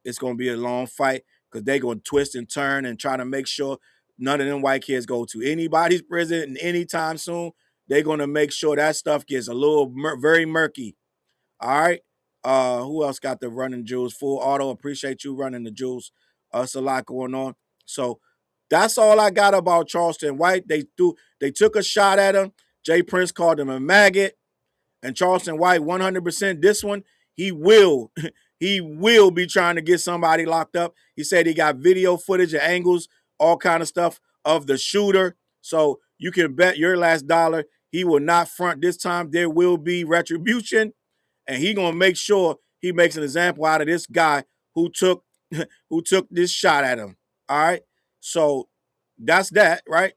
it's gonna be a long fight because they gonna twist and turn and try to make sure none of them white kids go to anybody's prison anytime soon. They're gonna make sure that stuff gets a little very murky. All right. Who else got the running jewels? Full auto. Appreciate you running the jewels. It's a lot going on. So that's all I got about Charleston White. They took a shot at him. Jay Prince called him a maggot. And Charleston White, 100%. This one, he will, he will be trying to get somebody locked up. He said he got video footage and angles, all kind of stuff of the shooter. So you can bet your last dollar he will not front this time. There will be retribution, and he gonna make sure he makes an example out of this guy who took who took this shot at him. All right. So that's that, right?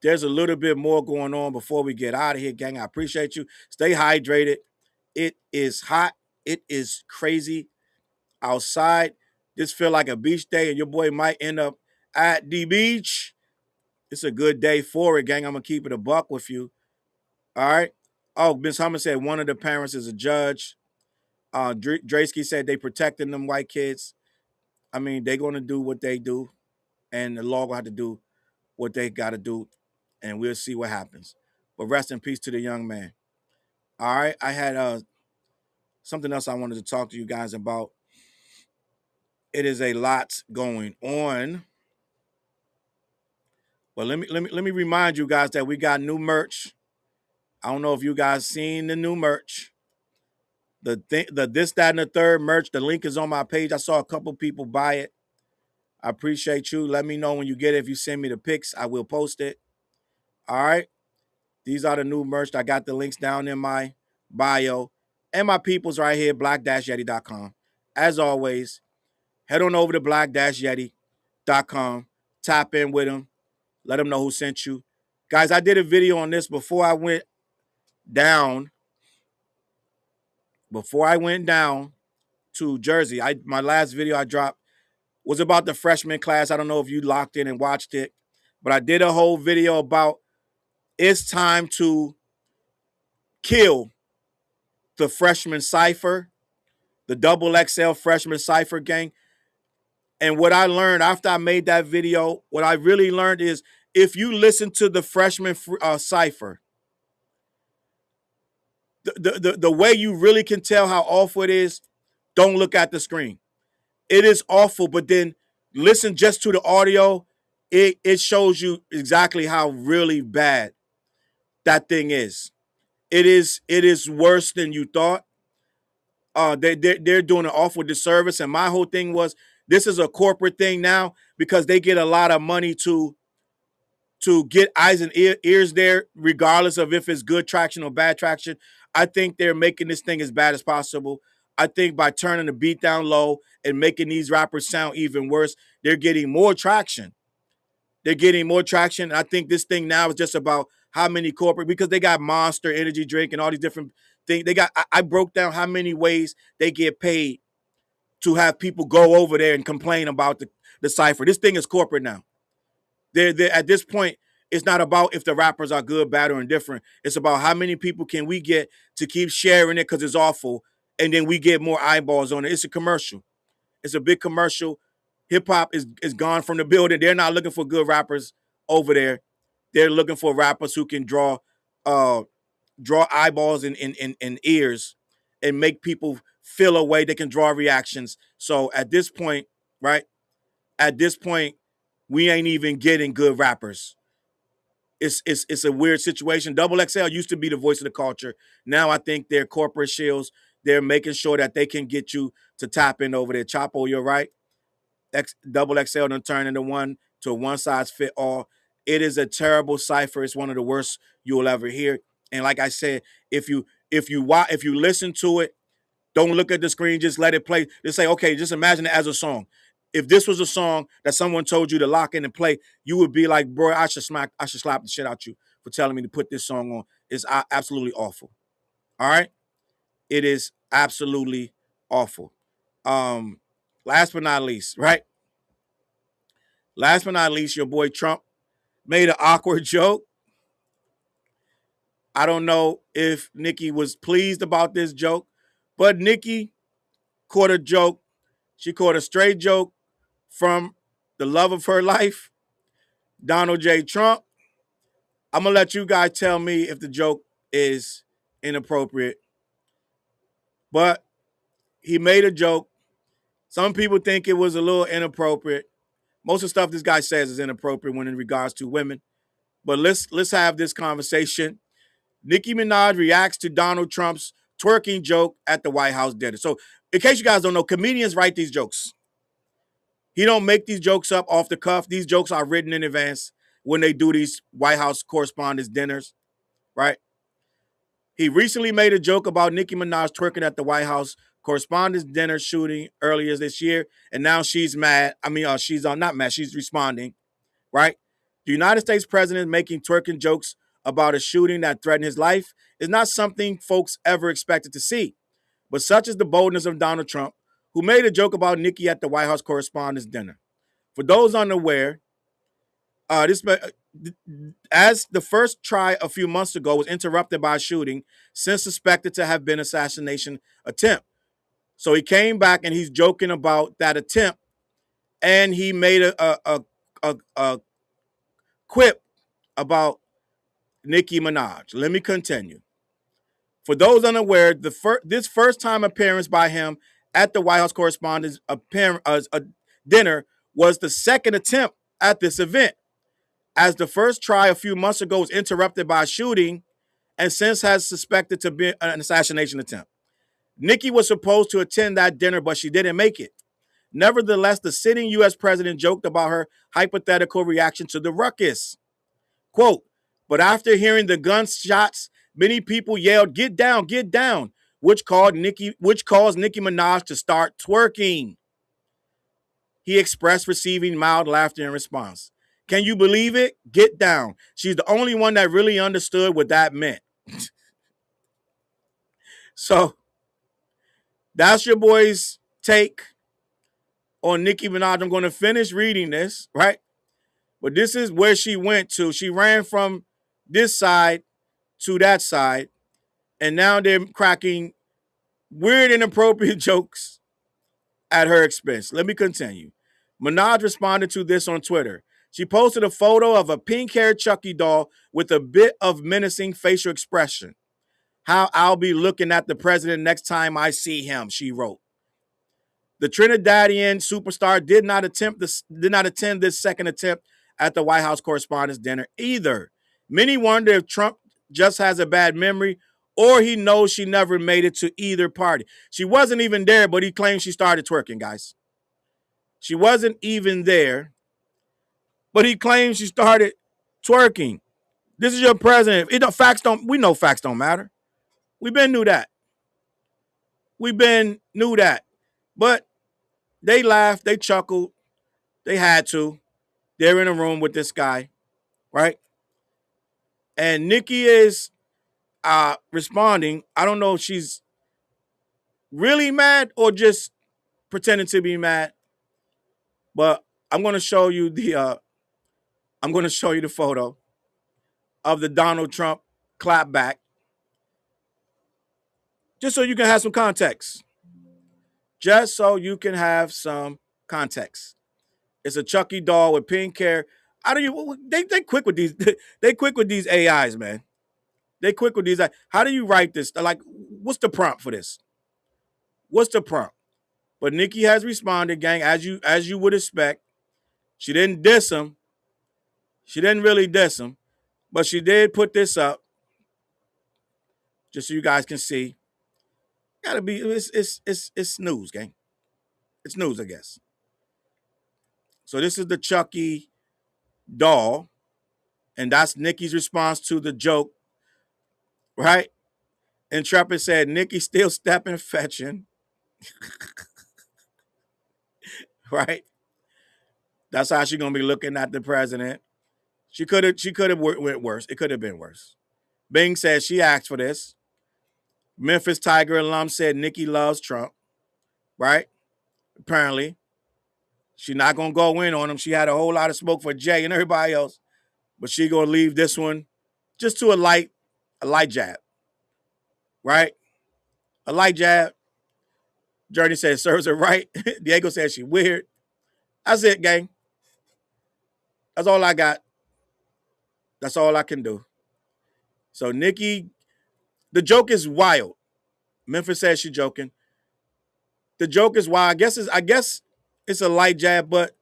There's a little bit more going on before we get out of here, gang. I appreciate you. Stay hydrated. It is hot. It is crazy outside. This feel like a beach day, and your boy might end up at the beach. It's a good day for it, gang. I'm gonna keep it a buck with you. All right. Oh, Miss Hummer said one of the parents is a judge. Draysky said they protecting them white kids. I mean, they gonna do what they do, and the law will have to do what they got to do, and we'll see what happens. But rest in peace to the young man. All right, I had something else I wanted to talk to you guys about. It is a lot going on, but let me remind you guys that we got new merch. I don't know if you guys seen the new merch. The this, that, and the third merch. The link is on my page. I saw a couple people buy it. I appreciate you. Let me know when you get it. If you send me the pics, I will post it. All right. These are the new merch. I got the links down in my bio. And my people's right here, black-yeti.com. As always, head on over to black-yeti.com. Tap in with them. Let them know who sent you. Guys, I did a video on this before I went down. Before I went down to Jersey. My last video I dropped was about the freshman class. I don't know if you locked in and watched it. But I did a whole video about it's time to kill the freshman cipher, the double XL freshman cipher gang. And what I learned after I made that video, what I really learned is if you listen to the freshman cipher, the way you really can tell how awful it is, don't look at the screen. It is awful, but then listen just to the audio. It shows you exactly how really bad that thing is. It is worse than you thought. They're doing an awful disservice. And my whole thing was this is a corporate thing now because they get a lot of money to get eyes and ears there, regardless of if it's good traction or bad traction. I think they're making this thing as bad as possible. I think by turning the beat down low and making these rappers sound even worse, they're getting more traction. They're getting more traction. I think this thing now is just about how many corporate, because they got Monster energy drink and all these different things. They got. I broke down how many ways they get paid to have people go over there and complain about the cipher. This thing is corporate now. They're at this point, it's not about if the rappers are good, bad, or indifferent. It's about how many people can we get to keep sharing it because it's awful, and then we get more eyeballs on it. It's a commercial. It's a big commercial. Hip hop is gone from the building. They're not looking for good rappers over there. They're looking for rappers who can draw eyeballs and ears and make people feel a way. They can draw reactions. So at this point, right? At this point, we ain't even getting good rappers. It's a weird situation. Double XL used to be the voice of the culture. Now I think they're corporate shills. They're making sure that they can get you to tap in over there. Chapo, you're right. Double XL done turn into one to a one size fit all. It is a terrible cipher. It's one of the worst you will ever hear. And like I said, if you listen to it, don't look at the screen. Just let it play. Just say, okay, just imagine it as a song. If this was a song that someone told you to lock in and play, you would be like, bro, I should slap the shit out you for telling me to put this song on. It's absolutely awful. All right? It is absolutely awful. Last but not least, right? Last but not least, your boy Trump made an awkward joke. I don't know if Nikki was pleased about this joke, but Nikki caught a joke. She caught a straight joke from the love of her life, Donald J. Trump. I'm going to let you guys tell me if the joke is inappropriate. But he made a joke. Some people think it was a little inappropriate. Most of the stuff this guy says is inappropriate when in regards to women. But let's have this conversation. Nicki Minaj reacts to Donald Trump's twerking joke at the White House dinner. So, in case you guys don't know, comedians write these jokes. He don't make these jokes up off the cuff. These jokes are written in advance when they do these White House correspondence dinners, right? He recently made a joke about Nicki Minaj twerking at the White House correspondence dinner shooting earlier this year, and now she's mad. I mean, she's not mad. She's responding, right? The United States president making twerking jokes about a shooting that threatened his life is not something folks ever expected to see. But such is the boldness of Donald Trump, who made a joke about Nikki at the White House correspondence dinner. For those unaware, as the first try a few months ago was interrupted by a shooting, since suspected to have been assassination attempt. So he came back and he's joking about that attempt, and he made a quip about Nicki Minaj. Let me continue. For those unaware, this first-time appearance by him at the White House Correspondents' dinner was the second attempt at this event, as the first try a few months ago was interrupted by a shooting and since has suspected to be an assassination attempt. Nikki was supposed to attend that dinner, but she didn't make it. Nevertheless, the sitting U.S. president joked about her hypothetical reaction to the ruckus. Quote, but after hearing the gunshots, many people yelled, get down, which caused Nicki Minaj to start twerking. He expressed receiving mild laughter in response. Can you believe it? Get down. She's the only one that really understood what that meant. So that's your boy's take on Nicki Minaj. I'm going to finish reading this, right? But this is where she went to. She ran from this side to that side, and now they're cracking weird, inappropriate jokes at her expense. Let me continue. Minaj responded to this on Twitter. She posted a photo of a pink-haired Chucky doll with a bit of menacing facial expression. How I'll be looking at the president next time I see him, she wrote. The Trinidadian superstar did not attend this second attempt at the White House Correspondents' Dinner either. Many wonder if Trump just has a bad memory or he knows she never made it to either party. She wasn't even there, but he claims she started twerking, guys. She wasn't even there, but he claims she started twerking. This is your president. We know facts don't matter. We've been knew that. But they laughed, they chuckled, they had to. They're in a room with this guy, right? And Nikki is responding. I don't know if she's really mad or just pretending to be mad, but I'm going to show you the photo of the Donald Trump clapback, just so you can have some context. Just so you can have some context. It's a Chucky doll with pink hair. How do you? They quick with these. They quick with these AIs, man. They quick with these. How do you write this? Like, what's the prompt for this? What's the prompt? But Nikki has responded, gang, as you would expect. She didn't diss him. She didn't really diss him, but she did put this up, just so you guys can see. Gotta be. It's news, gang. It's news, I guess. So this is the Chucky doll, and that's Nikki's response to the joke, right? Intrepid said, Nikki still stepping, fetching. Right? That's how she's gonna be looking at the president. She could have went worse. It could have been worse. Bing said she asked for this. Memphis Tiger alum said Nikki loves Trump. Right? Apparently. She's not going to go in on him. She had a whole lot of smoke for Jay and everybody else. But she going to leave this one just to a light jab. Right? A light jab. Journey said serves her right. Diego said she weird. That's it, gang. That's all I got. That's all I can do. So Nikki, the joke is wild. Memphis says she's joking. The joke is wild. I guess it's a light jab, but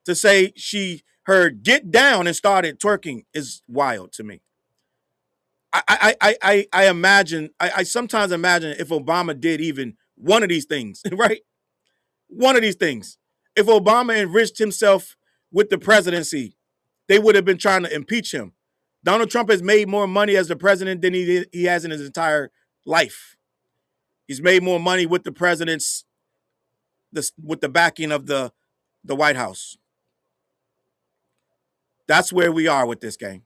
to say she heard get down and started twerking is wild to me. I imagine, I sometimes imagine if Obama did even one of these things, right? One of these things. If Obama enriched himself with the presidency, they would have been trying to impeach him. Donald Trump has made more money as the president than he has in his entire life. He's made more money with the president's, with the backing of the White House. That's where we are with this game.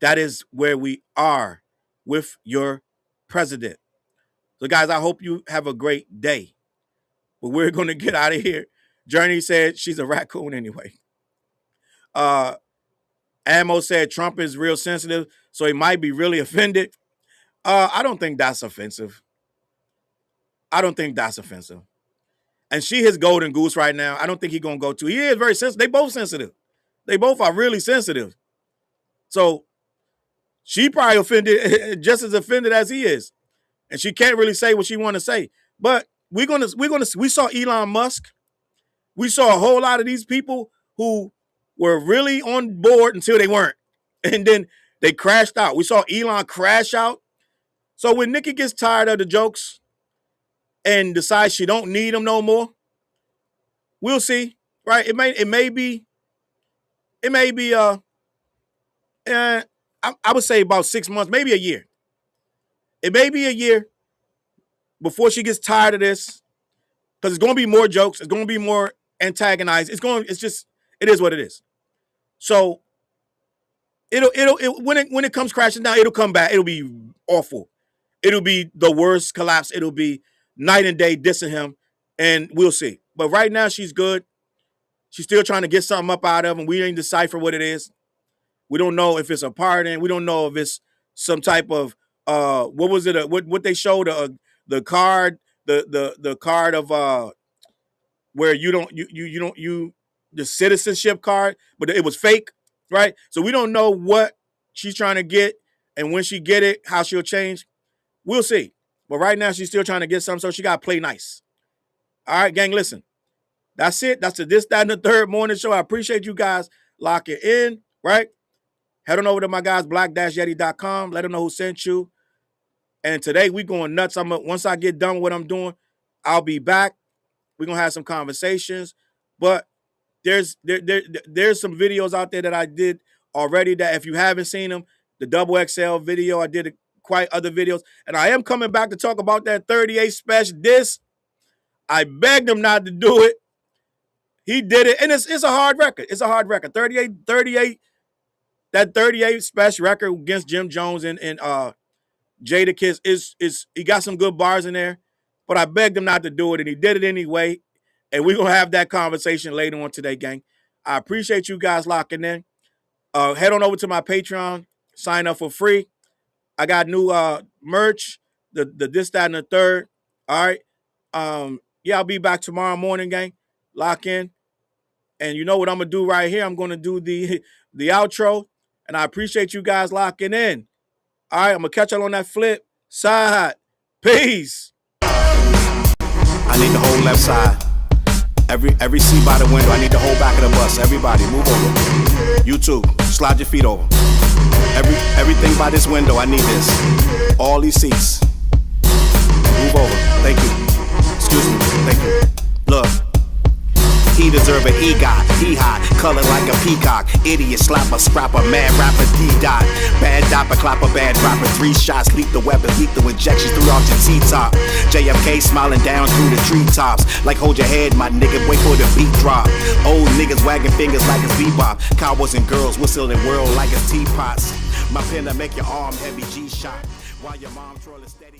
That is where we are with your president. So, guys, I hope you have a great day. But we're going to get out of here. Journey said she's a raccoon anyway. Ammo said Trump is real sensitive, so he might be really offended. I don't think that's offensive. I don't think that's offensive. And she his golden goose right now. I don't think he's going to go to. He is very sensitive. They both sensitive. They both are really sensitive. So she probably offended, just as offended as he is. And she can't really say what she want to say. But we saw Elon Musk. We saw a whole lot of these people who were really on board until they weren't. And then they crashed out. We saw Elon crash out. So when Nikki gets tired of the jokes and decides she don't need them no more, we'll see. Right? It may be I would say about 6 months, maybe a year. It may be a year before she gets tired of this, because it's going to be more jokes. It's going to be more antagonized. It is what it is. So when it comes crashing down, it'll come back. It'll be awful. It'll be the worst collapse. It'll be night and day dissing him, and we'll see. But right now, she's good. She's still trying to get something up out of him. We ain't decipher what it is. We don't know if it's a pardon. We don't know if it's some type of what was it? What they showed the card, the card of where the citizenship card, but it was fake, right? So we don't know what she's trying to get, and when she get it, how she'll change. We'll see. But right now, she's still trying to get something, so she got to play nice. All right, gang, listen. That's it. That's the This, That, and the Third morning show. I appreciate you guys locking in, right? Head on over to my guys, black-yeti.com. Let them know who sent you. And today, we going nuts. Once I get done with what I'm doing, I'll be back. We're going to have some conversations. But there's some videos out there that I did already that if you haven't seen them, the double XL video, I did quite other videos. And I am coming back to talk about that 38 special disc. I begged him not to do it. He did it. And it's a hard record. It's a hard record. 38, that 38 special record against Jim Jones and Jadakiss is he got some good bars in there. But I begged him not to do it, and he did it anyway. And we're going to have that conversation later on today, gang. I appreciate you guys locking in. Head on over to my Patreon. Sign up for free. I got new merch, the This, That, and the Third. All right. Yeah, I'll be back tomorrow morning, gang. Lock in. And you know what I'm going to do right here? I'm going to do the outro. And I appreciate you guys locking in. All right, I'm going to catch y'all on that flip side. Peace. I need the whole left side. Every seat by the window. I need the whole back of the bus. Everybody, move over. You too. Slide your feet over. Everything by this window. I need this. All these seats. Move over. Thank you. Excuse me. Thank you. Look. He deserve it, he got, he hot, color like a peacock. Idiot, slapper, scrapper, mad rapper, D-dot. Bad dopper, clapper, bad dropper. 3 shots, leap the weapon, lethal injections through off your T-top. JFK smiling down through the treetops. Like hold your head, my nigga, wait for the beat drop. Old niggas wagging fingers like it's bebop. Cowboys and girls whistling world like it's teapots. My pen to make your arm heavy G-shot. While your mom trolling steady.